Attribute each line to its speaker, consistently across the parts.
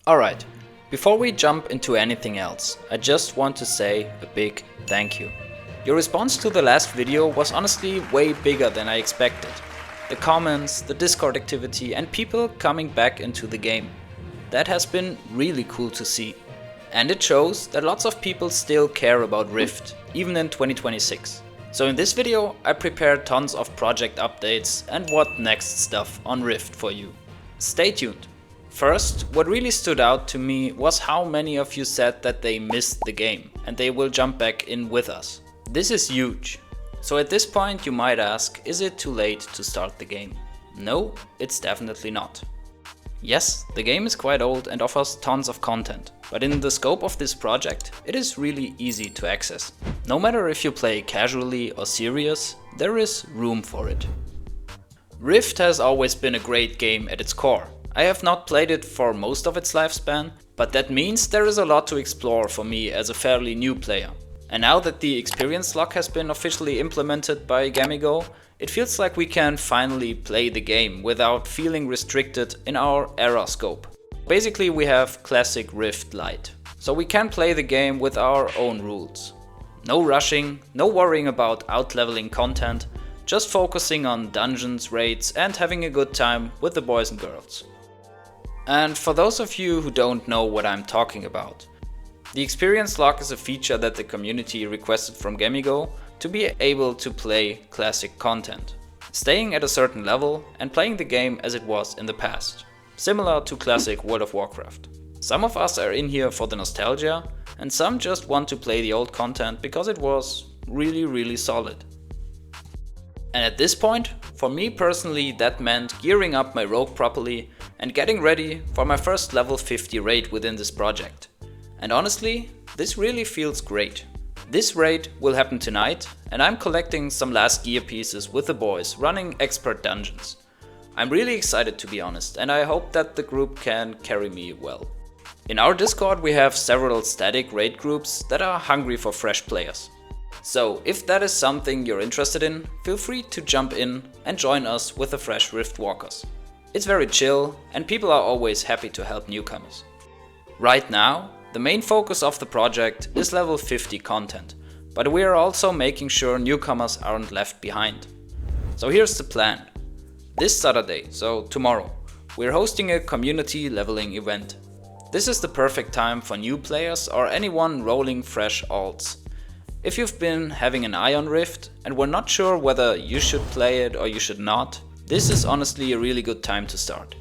Speaker 1: Alright, before we jump into anything else, I just want to say a big thank you. Your response to the last video was honestly way bigger than I expected. The comments, the Discord activity and people coming back into the game. That has been really cool to see. And it shows that lots of people still care about Rift, even in 2026. So in this video I prepared tons of project updates and what next stuff on Rift for you. Stay tuned. First, what really stood out to me was how many of you said that they missed the game and they will jump back in with us. This is huge. So at this point you might ask, is it too late to start the game? No, it's definitely not. Yes, the game is quite old and offers tons of content, but in the scope of this project, it is really easy to access. No matter if you play casually or serious, there is room for it. Rift has always been a great game at its core. I have not played it for most of its lifespan, but that means there is a lot to explore for me as a fairly new player. And now that the experience lock has been officially implemented by Gamigo, it feels like we can finally play the game without feeling restricted in our era scope. Basically we have classic Rift Lite, so we can play the game with our own rules. No rushing, no worrying about outleveling content, just focusing on dungeons, raids and having a good time with the boys and girls. And for those of you who don't know what I'm talking about, the experience lock is a feature that the community requested from Gamigo to be able to play classic content, staying at a certain level and playing the game as it was in the past, similar to classic World of Warcraft. Some of us are in here for the nostalgia and some just want to play the old content because it was really solid. And at this point, for me personally, that meant gearing up my rogue properly and getting ready for my first level 50 raid within this project. And honestly, this really feels great. This raid will happen tonight and I'm collecting some last gear pieces with the boys running expert dungeons. I'm really excited to be honest and I hope that the group can carry me well. In our Discord we have several static raid groups that are hungry for fresh players. So if that is something you're interested in, feel free to jump in and join us with the fresh Rift Walkers. It's very chill and people are always happy to help newcomers. Right now, the main focus of the project is level 50 content, but we are also making sure newcomers aren't left behind. So here's the plan. This Saturday, so tomorrow, we're hosting a community leveling event. This is the perfect time for new players or anyone rolling fresh alts. If you've been having an eye on Rift and were not sure whether you should play it or you should not, this is honestly a really good time to start.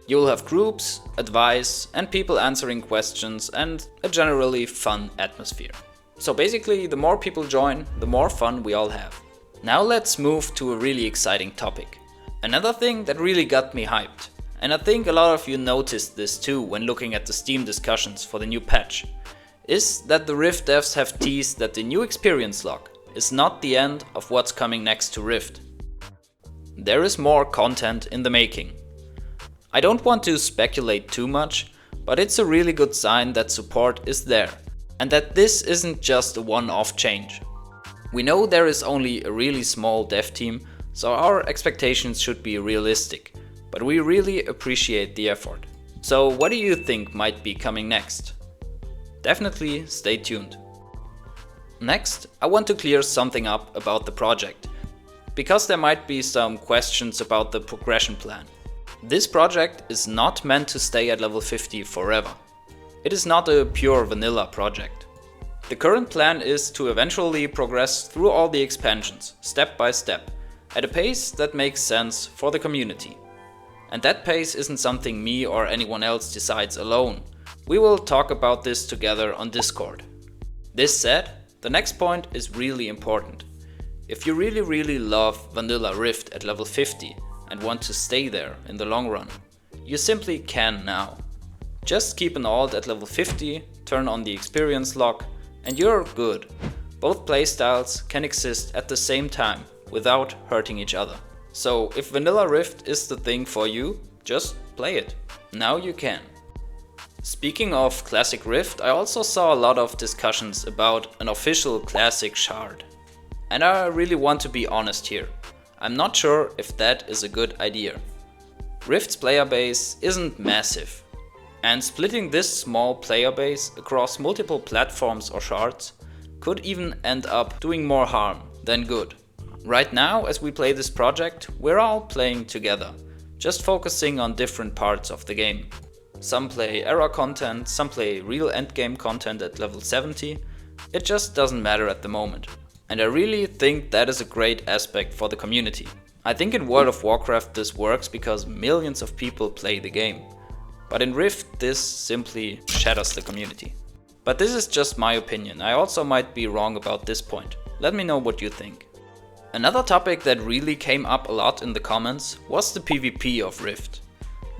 Speaker 1: You'll have groups, advice and people answering questions and a generally fun atmosphere. So basically the more people join, the more fun we all have. Now let's move to a really exciting topic. Another thing that really got me hyped, and I think a lot of you noticed this too when looking at the Steam discussions for the new patch, is that the Rift devs have teased that the new experience lock is not the end of what's coming next to Rift. There is more content in the making. I don't want to speculate too much, but it's a really good sign that support is there and that this isn't just a one-off change. We know there is only a really small dev team, so our expectations should be realistic, but we really appreciate the effort. So what do you think might be coming next? Definitely stay tuned. Next, I want to clear something up about the project, because there might be some questions about the progression plan. This project is not meant to stay at level 50 forever. It is not a pure vanilla project. The current plan is to eventually progress through all the expansions, step by step, at a pace that makes sense for the community. And that pace isn't something me or anyone else decides alone. We will talk about this together on Discord. This said, the next point is really important. If you really love vanilla Rift at level 50, and want to stay there in the long run, you simply can now. Just keep an alt at level 50, turn on the experience lock, and you're good. Both playstyles can exist at the same time without hurting each other. So if vanilla Rift is the thing for you, just play it. Now you can. Speaking of classic Rift, I also saw a lot of discussions about an official classic shard. And I really want to be honest here. I'm not sure if that is a good idea. Rift's player base isn't massive. And splitting this small player base across multiple platforms or shards could even end up doing more harm than good. Right now, as we play this project, we're all playing together, just focusing on different parts of the game. Some play era content, some play real endgame content at level 70. It just doesn't matter at the moment. And I really think that is a great aspect for the community. I think in World of Warcraft this works because millions of people play the game. But in Rift this simply shatters the community. But this is just my opinion. I also might be wrong about this point. Let me know what you think. Another topic that really came up a lot in the comments was the PvP of Rift.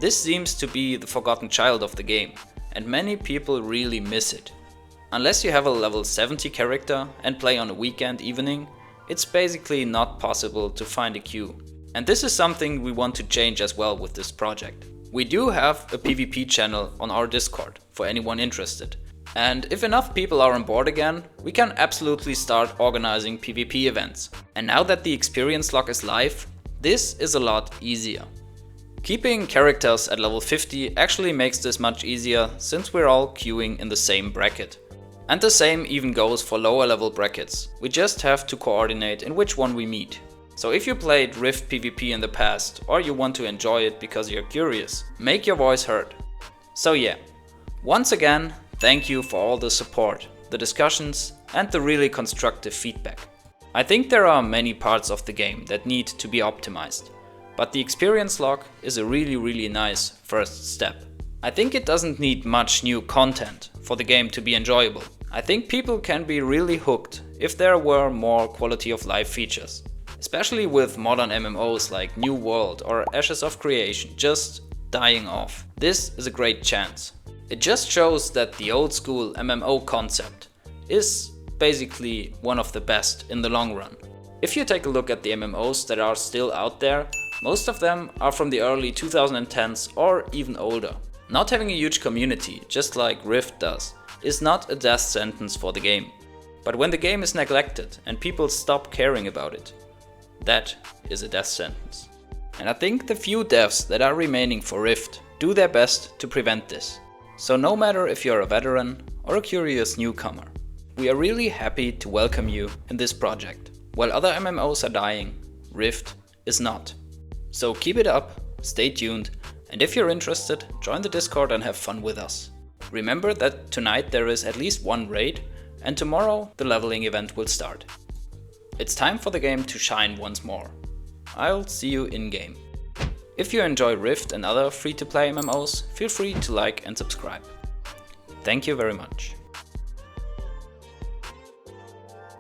Speaker 1: This seems to be the forgotten child of the game, and many people really miss it. Unless you have a level 70 character and play on a weekend evening, it's basically not possible to find a queue. And this is something we want to change as well with this project. We do have a PvP channel on our Discord for anyone interested. And if enough people are on board again, we can absolutely start organizing PvP events. And now that the experience log is live, this is a lot easier. Keeping characters at level 50 actually makes this much easier since we're all queuing in the same bracket. And the same even goes for lower level brackets. We just have to coordinate in which one we meet. So if you played Rift PvP in the past or you want to enjoy it because you're curious, make your voice heard. So yeah, once again, thank you for all the support, the discussions and the really constructive feedback. I think there are many parts of the game that need to be optimized, but the experience log is a really nice first step. I think it doesn't need much new content for the game to be enjoyable. I think people can be really hooked if there were more quality of life features. Especially with modern MMOs like New World or Ashes of Creation just dying off. This is a great chance. It just shows that the old school MMO concept is basically one of the best in the long run. If you take a look at the MMOs that are still out there, most of them are from the early 2010s or even older. Not having a huge community, just like Rift does, is not a death sentence for the game. But when the game is neglected and people stop caring about it, that is a death sentence. And I think the few devs that are remaining for Rift do their best to prevent this. So no matter if you're a veteran or a curious newcomer, we are really happy to welcome you in this project. While other MMOs are dying, Rift is not. So keep it up, stay tuned, and if you're interested, join the Discord and have fun with us. Remember that tonight there is at least one raid, and tomorrow the leveling event will start. It's time for the game to shine once more. I'll see you in-game. If you enjoy Rift and other free-to-play MMOs, feel free to like and subscribe. Thank you very much.